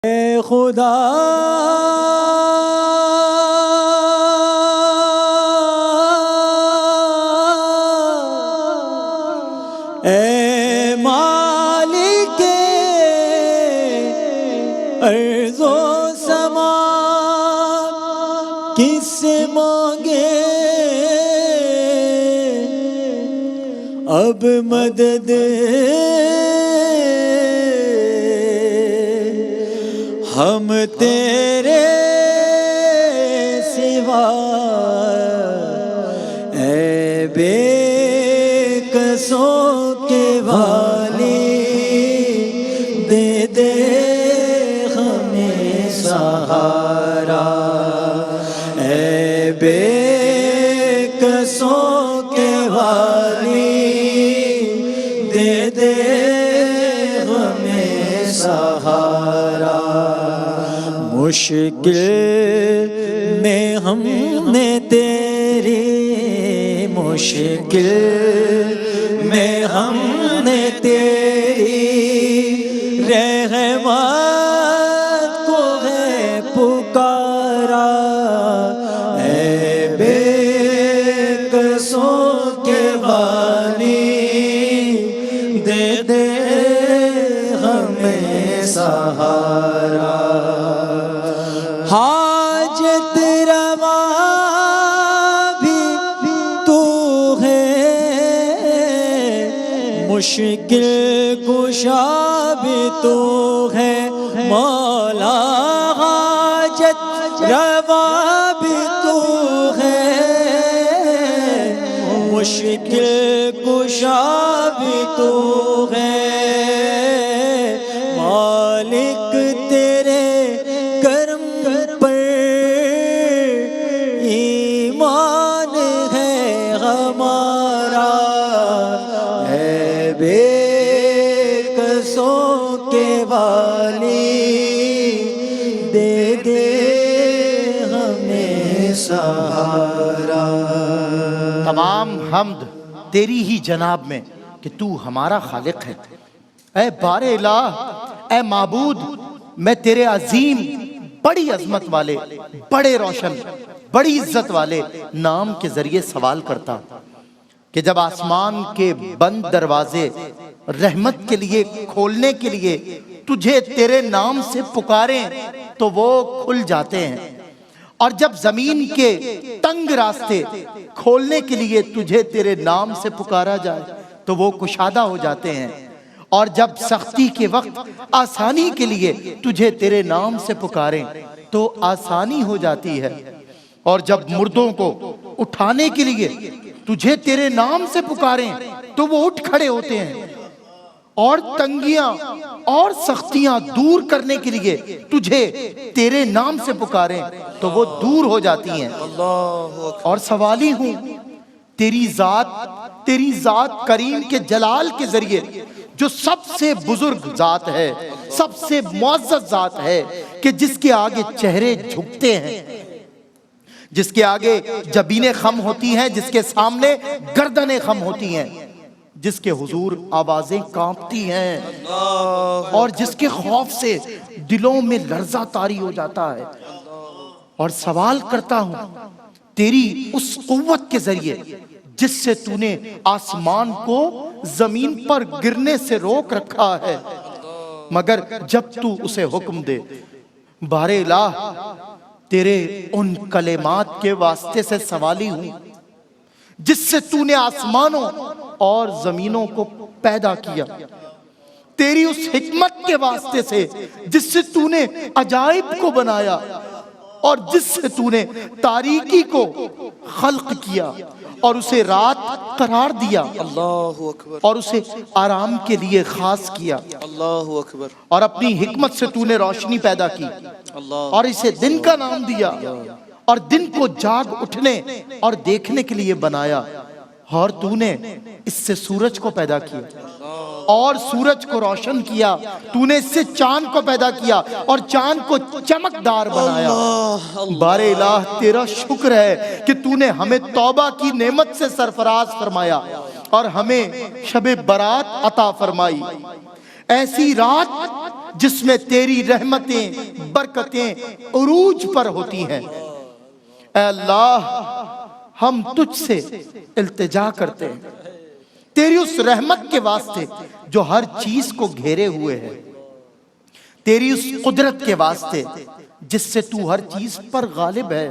اے خدا اے مالک ارض و سما کس سے مانگے اب مدد ہم تیرے سوا اے بے قصوں کے والی دے دے ہمیں سہارا اے بے قصوں کے والی دے دے ہمیں سہارا مشکل میں ہم نے تیری مشکل میں ہم نے تیری رحمت کو ہے پکارا اے بے قصوں کے والی دے دے ہمیں سہارا حاجت روا بھی تو ہے مشکل کشا بھی تو ہے مولا حاجت روا بھی تو ہے مشکل کشا بھی تو ہے مالک تیرے کرم پر ایمان ہے ہمارا اے بے قصوں کے والی دے دے ہمیں سہارا تمام حمد تیری ہی جناب میں کہ تو ہمارا خالق ہے اے بار الہ اے معبود میں تیرے عظیم بڑی عظمت والے بڑے روشن بڑی عزت والے نام کے ذریعے سوال کرتا کہ جب آسمان کے بند دروازے رحمت کے لیے کھولنے کے لیے تجھے تیرے نام سے پکاریں تو وہ کھل جاتے ہیں اور جب زمین کے تنگ راستے کھولنے کے لیے تجھے تیرے نام سے پکارا جائے تو وہ کشادہ ہو جاتے ہیں اور جب سختی کے وقت آسانی کے لیے تجھے تیرے نام سے پکاریں تو آسانی ہو جاتی ہے اور جب مردوں کو اٹھانے کے لیے تجھے تیرے نام سے پکاریں تو وہ اٹھ کھڑے ہوتے ہیں اور تنگیاں اور سختیاں دور کرنے کے لیے تجھے تیرے نام سے پکاریں تو وہ دور ہو جاتی ہیں اور سوالی ہوں تیری ذات کریم کے جلال کے ذریعے جو سب سے بزرگ ذات ہے سب سے معزز ذات ہے کہ جس کے آگے چہرے جھکتے ہیں جس کے آگے جبینیں خم ہوتی ہیں جس کے سامنے گردنیں خم ہوتی ہیں جس کے حضور آوازیں کانپتی ہیں اور جس کے خوف سے دلوں میں لرزہ طاری ہو جاتا ہے اور سوال کرتا ہوں تیری اس قوت کے ذریعے جس سے تو نے آسمان کو زمین پر گرنے سے روک رکھا ہے مگر جب تو اسے حکم دے بار الہ تیرے ان کلمات کے واسطے سے سوالی ہوں جس سے تو نے آسمانوں اور زمینوں کو پیدا کیا تیری اس حکمت کے واسطے سے جس سے تو نے عجائب کو بنایا اور جس سے تو نے تاریکی کو خلق کیا اور اسے رات قرار دیا اللہ اکبر اور اسے آرام کے لیے خاص کیا اللہ اکبر اور اپنی حکمت سے تو نے روشنی پیدا کی اللہ اور اسے دن کا نام دیا اور دن کو جاگ اٹھنے اور دیکھنے کے لیے بنایا اور تو نے اس سے سورج کو پیدا کیا اور سورج کو روشن کیا تو نے اس سے چاند کو پیدا کیا اور چاند کو چمکدار بنایا بار الہ تیرا شکر ہے کہ تو نے ہمیں توبہ کی نعمت سے سرفراز فرمایا اور ہمیں شب برات عطا فرمائی ایسی رات جس میں تیری رحمتیں برکتیں عروج پر ہوتی ہیں۔ اے اللہ ہم تجھ سے التجا کرتے ہیں تیری اس رحمت کے واسطے جو ہر چیز کو گھیرے ہوئے ہے، تیری اس قدرت کے واسطے جس سے تو ہر چیز پر غالب ہے،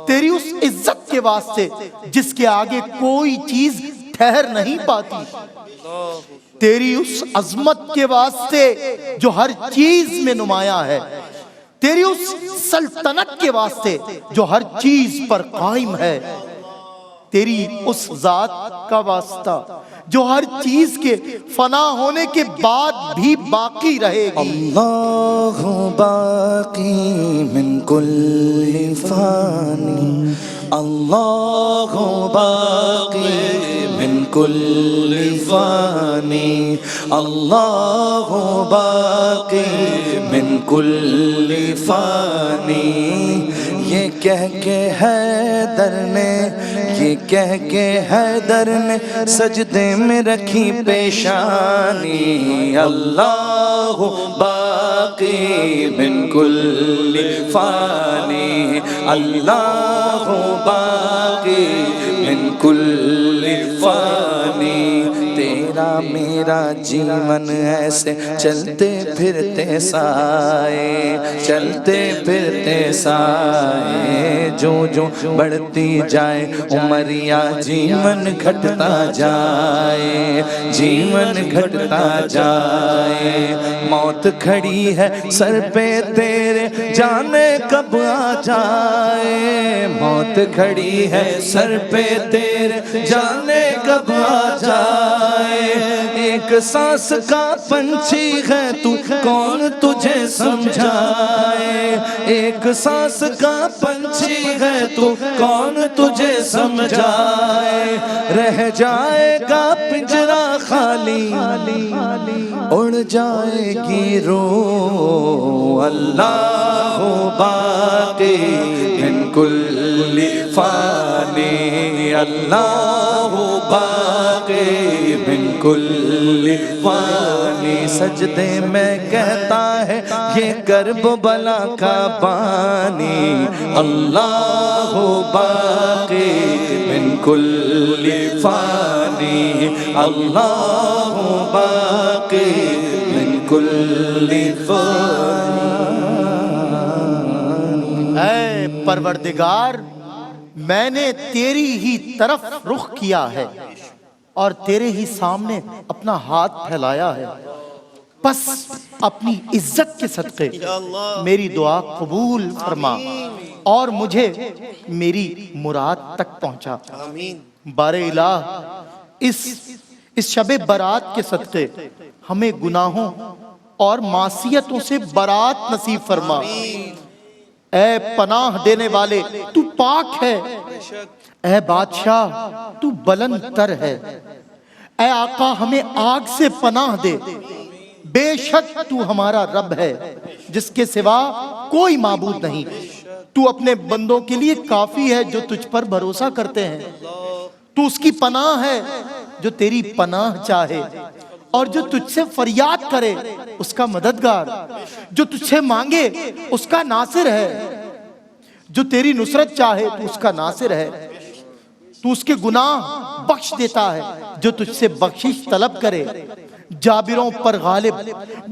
تیری اس عزت کے واسطے جس کے آگے کوئی چیز ٹھہر نہیں پاتی، تیری اس عظمت کے واسطے جو ہر چیز میں نمایاں ہے، تیری اس سلطنت کے واسطے جو ہر چیز پر قائم ہے، تیری اس ذات کا واسطہ جو ہر چیز کے فنا ہونے کے بعد بھی باقی رہے گی۔ اللہ باقی من کل فانی، اللہ باقی من کل فانی، اللہ باقی من کل فانی۔ یہ کہہ کے حیدر نے، یہ کہہ کے حیدر نے سجدے میں رکھی پیشانی، اللہ باقی من کل فانی، اللہ باقی من کل فانی۔ تیرا میرا جیون ایسے چلتے پھرتے سائے، چلتے پھرتے سائے، جو جو بڑھتی جائے عمریا جیون گھٹتا جائے، جیون گھٹتا جائے۔ موت کھڑی ہے سر پہ تیرے جانے کب آ جائے، موت کھڑی ہے سر پہ تیرے جانے کب آ جائے۔ ایک سانس کا پنچھی ہے تو کون تجھے سمجھائے، ایک سانس کا پنچھی ہے تو کون تجھے سمجھائے۔ رہ جائے گا پنجرا خالی، اڑ جائے گی روح، اللہ باقی من کل فانی، اللہ باقی من کل فانی۔ سجدے میں کہتا ہے یہ کرب و بلا کا بانی، اللہ باقی من کل فانی، اللہ باقی من کل فانی۔ اے پروردگار، میں نے تیری ہی طرف رخ کیا ہے اور تیرے ہی سامنے اپنا ہاتھ پھیلایا ہے، بس اپنی عزت کے صدقے میری دعا قبول فرما اور مجھے میری مراد تک پہنچا۔ بار الہ اس شب برات کے صدقے ہمیں گناہوں اور معصیتوں سے برات نصیب فرما۔ اے پناہ دینے والے تو پاک ہے، اے بادشاہ تو بلند تر ہے، اے آقا ہمیں آگ سے پناہ دے، بے شک تو ہمارا رب ہے جس کے سوا کوئی معبود نہیں۔ تو اپنے بندوں کے لیے کافی ہے جو تجھ پر بھروسہ کرتے ہیں، تو اس کی پناہ ہے جو تیری پناہ چاہے، اور جو تجھ سے فریاد کرے اس کا مددگار، جو تجھ سے مانگے اس کا ناصر ہے، جو تیری نصرت چاہے تو اس کا ناصر ہے، تو اس کے گناہ بخش دیتا ہے جو تجھ سے بخشش طلب کرے۔ جابروں پر غالب،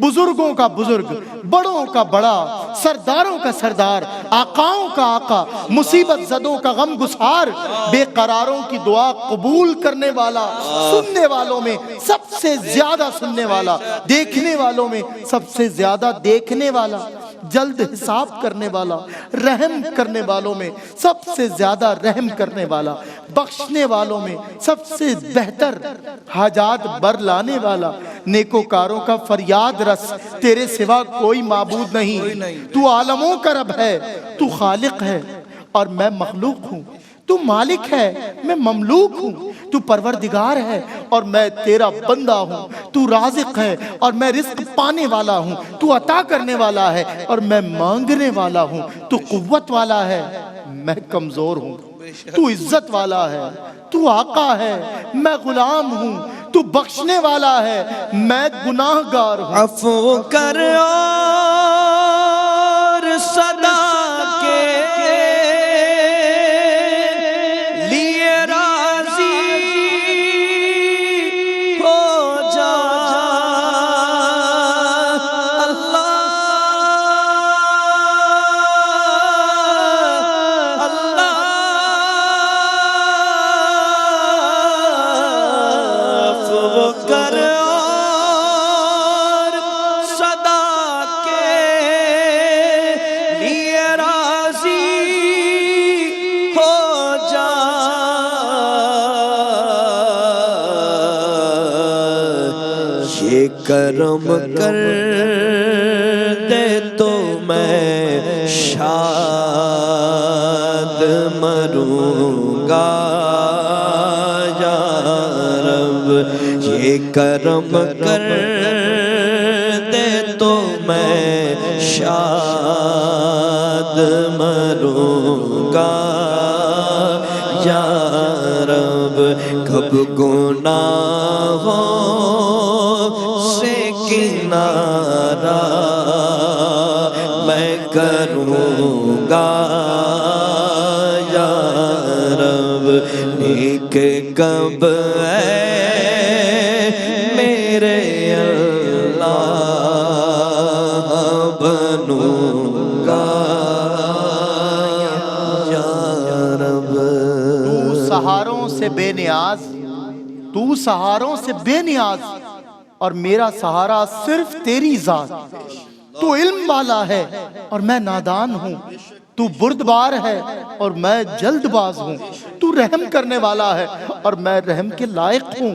بزرگوں کا بزرگ، بڑوں کا بڑا، سرداروں کا سردار، آقاؤں کا آقا، مصیبت زدوں کا غم گسار، بے قراروں کی دعا قبول کرنے والا، سننے والوں میں سب سے زیادہ سننے والا، دیکھنے والوں میں سب سے زیادہ دیکھنے والا، جلد حساب کرنے والا، رحم کرنے والوں میں سب سے زیادہ رحم کرنے والا، بخشنے والوں میں سب سے بہتر، حاجات بر لانے والا، نیکوکاروں کا فریاد رس، تیرے سوا کوئی معبود نہیں۔ تو عالموں کا رب ہے، تو خالق ہے اور میں مخلوق ہوں، تو مالک ہے میں مملوک ہوں، تو پروردگار ہے اور میں تیرا بندہ ہوں، تو رازق ہے اور میں رزق پانے والا ہوں، تو عطا کرنے والا ہے اور میں مانگنے والا ہوں، تو قوت والا ہے میں کمزور ہوں، تو عزت والا ہے تو آقا ہے میں غلام ہوں، تو بخشنے والا ہے، میں گناہ گار ہوں۔ عفو کر اور صدا کے لیے راضی ہو جا اللہ اللہ عفو کر اور صدا کے لیے راضی ہو جا یہ کرم کر دے تو میں شاد مروں گا یا رب، یہ کرم کر دے تو میں شاد مروں گا یا رب، کب گناہوں سے کنارہ میں کروں گا یا رب، نیک کب ہے میرے اللہ بنوں گا یا رب۔ تو سہاروں سے بے نیاز، تو سہاروں سے بے نیاز، اور میرا سہارا صرف تیری ذات۔ تو علم والا ہے اور میں نادان ہوں، تو بردبار ہے اور میں جلد باز ہوں، تو رحم کرنے والا ہے اور میں رحم کے لائق ہوں،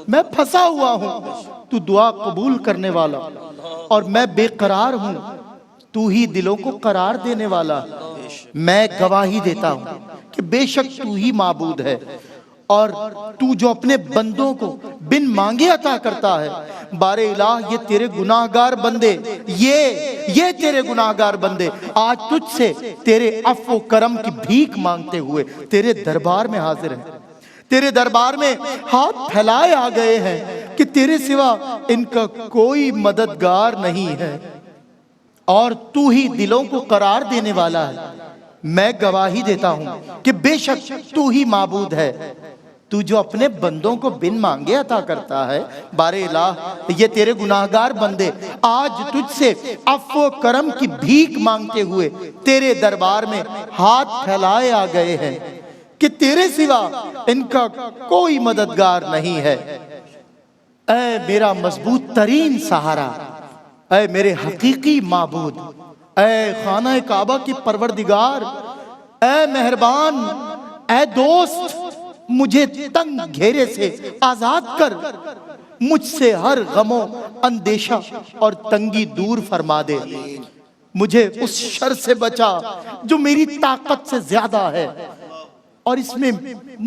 میں پھنسا ہوا ہوں، تو دعا قبول کرنے والا، اور میں بے قرار ہوں، تو ہی دلوں کو قرار دینے والا۔ میں گواہی دیتا ہوں کہ بے شک تو ہی معبود ہے، اور تو جو اپنے بندوں کو بن مانگے عطا کرتا ہے۔ بار الہ یہ تیرے گناہگار بندے، یہ تیرے گناہگار بندے آج تجھ سے تیرے عفو و کرم کی بھیک مانگتے ہوئے تیرے دربار میں حاضر ہیں، تیرے دربار میں ہاتھ پھیلائے آ گئے ہیں کہ تیرے سوا ان کا کوئی مددگار نہیں ہے، اور تو ہی دلوں کو قرار دینے والا ہے۔ میں گواہی دیتا ہوں کہ بے شک تو ہی معبود ہے، تو جو اپنے بندوں کو بن مانگے عطا کرتا ہے۔ بار الہ یہ تیرے گناہگار بندے آج تجھ سے عفو و کرم کی بھیک مانگتے ہوئے تیرے دربار میں ہاتھ پھیلائے آ گئے ہیں کہ تیرے سوا ان کا کوئی مددگار نہیں ہے۔ اے میرا مضبوط ترین سہارا، اے میرے حقیقی معبود، اے خانہ کعبہ کی پروردگار، اے مہربان، اے دوست، مجھے تنگ گھیرے سے آزاد کر، مجھ سے ہر غم و اندیشہ اور تنگی دور فرما دے، مجھے اس شر سے بچا جو میری طاقت سے زیادہ ہے، اور اس میں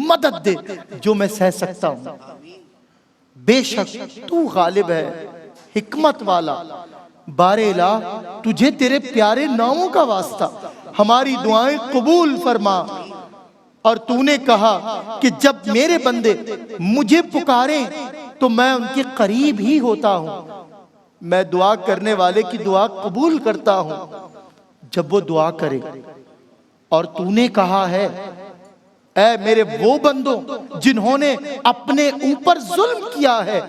مدد دے جو میں سہ سکتا ہوں۔ بے شک تو غالب ہے، حکمت والا۔ بار الہ تجھے تیرے پیارے ناموں کا واسطہ ہماری دعائیں قبول فرما، اور تو نے کہا کہ جب میرے بندے مجھے پکاریں تو میں ان کے قریب ہی ہوتا ہوں۔ میں دعا کرنے والے کی دعا قبول کرتا ہوں جب وہ دعا کرے، اور تو نے کہا ہے اے میرے وہ بندوں جنہوں نے اپنے اوپر ظلم کیا ہے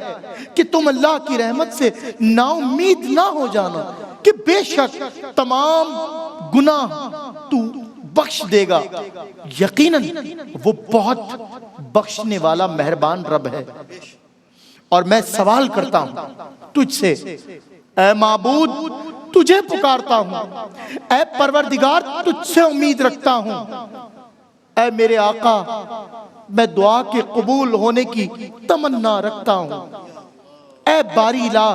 کہ تم اللہ کی رحمت سے نا امید نہ ہو جانا، کہ بے شک تمام گناہ تو بخش دے گا، یقیناً وہ بہت بخشنے والا مہربان رب ہے۔ اور میں سوال کرتا ہوں تجھ سے، اے معبود تجھے پکارتا ہوں، اے پروردگار تجھ سے امید رکھتا ہوں، اے میرے آقا میں دعا کے قبول ہونے کی تمنا رکھتا ہوں۔ اے باری الہ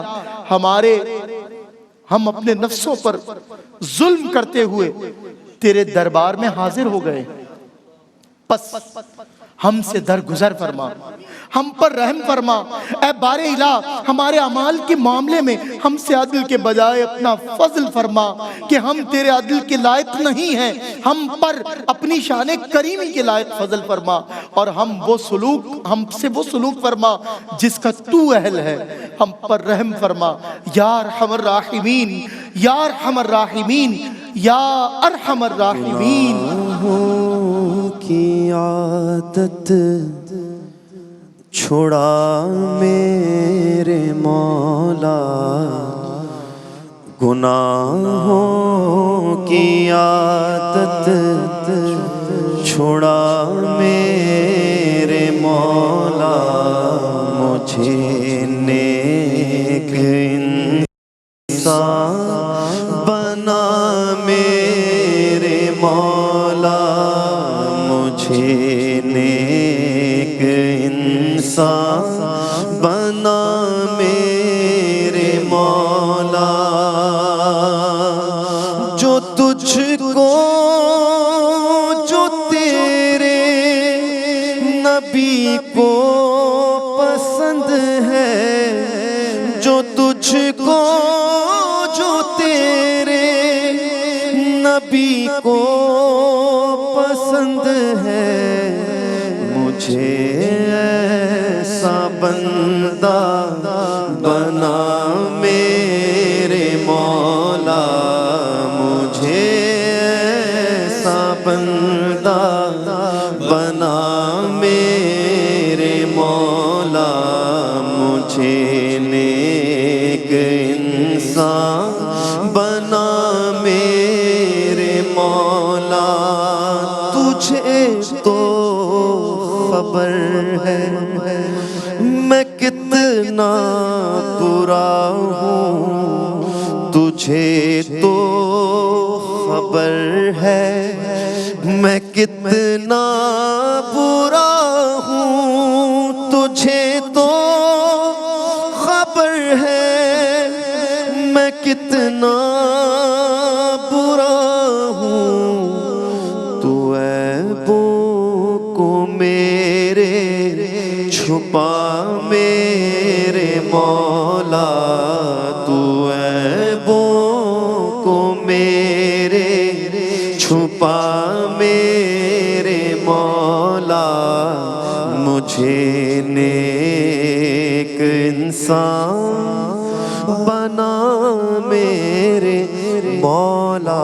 ہم اپنے نفسوں پر ظلم کرتے ہوئے تیرے دربار میں حاضر ہو گئے، پس ہم سے درگزر فرما، ہم پر رحم فرما۔ اے بار الہ ہمارے اعمال کے معاملے میں ہم سے عدل کے بجائے اپنا فضل فرما کہ ہم تیرے عدل کے لائق نہیں ہیں، ہم پر اپنی شان کریمی کے لائق فضل فرما، اور ہم سے وہ سلوک فرما جس کا تو اہل ہے، ہم پر رحم فرما یا ارحم الراحمین، یا ارحم الراحمین، یا ارحم الراحمین۔ کی عادت چھڑا میرے مولا، گناہوں کی عادت چھڑا میرے مولا، مجھے نیک انسان بنا میرے مولا، مجھے نیک انسان بنا میرے مولا، جو تجھ کو جو تیرے نبی کو پسند ہے، جو تجھ کو جو تیرے نبی کو پسند ہے، مجھے ایسا بندہ بنا میرے مولا، مجھے ایسا بندہ بنا میرے مولا، مجھے نیک انسان بنا میرے مولا، تجھے تو خبر ہے میں کتنا برا ہوں، تجھے تو خبر ہے میں کتنا برا ہوں، تجھے تو خبر ہے میں کتنا برا ہوں، تو عیبوں کو میرے چھپا میرے مولا، تو عیبوں کو میرے چھپا میرے مولا، مجھے نیک انسان بنا میرے مولا۔